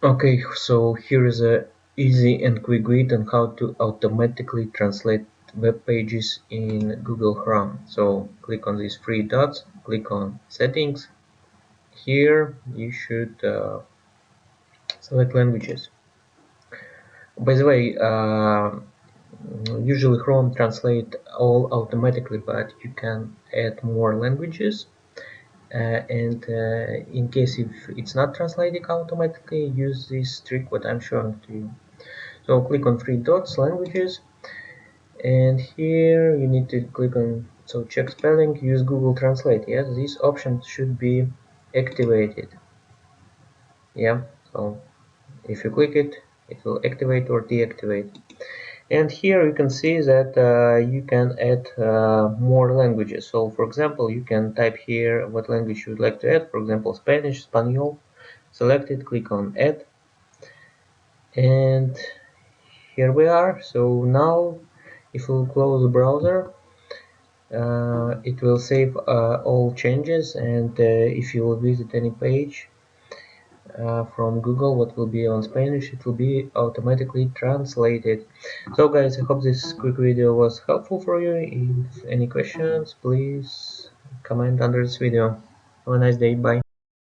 Okay, so here is a easy and quick guide on how to automatically translate web pages in Google Chrome. So click on these three dots, click on settings. Here you should select languages. By the way, usually Chrome translate all automatically, but you can add more languages. And in case if it's not translating automatically, use this trick what I'm showing to you. So click on three dots, languages, and here you need to click on check spelling, use Google Translate. Yes, this option should be activated. Yeah, so if you click it, it will activate or deactivate. And here you can see that you can add more languages. So for example, you can type here what language you would like to add. For example, Spanish, Espanol. Select it, click on add, and here we are. So now if we close the browser, it will save all changes, and if you will visit any page from Google what will be on Spanish, it will be automatically translated. So guys, I hope this quick video was helpful for you. If any questions, please comment under this video. Have a nice day. Bye.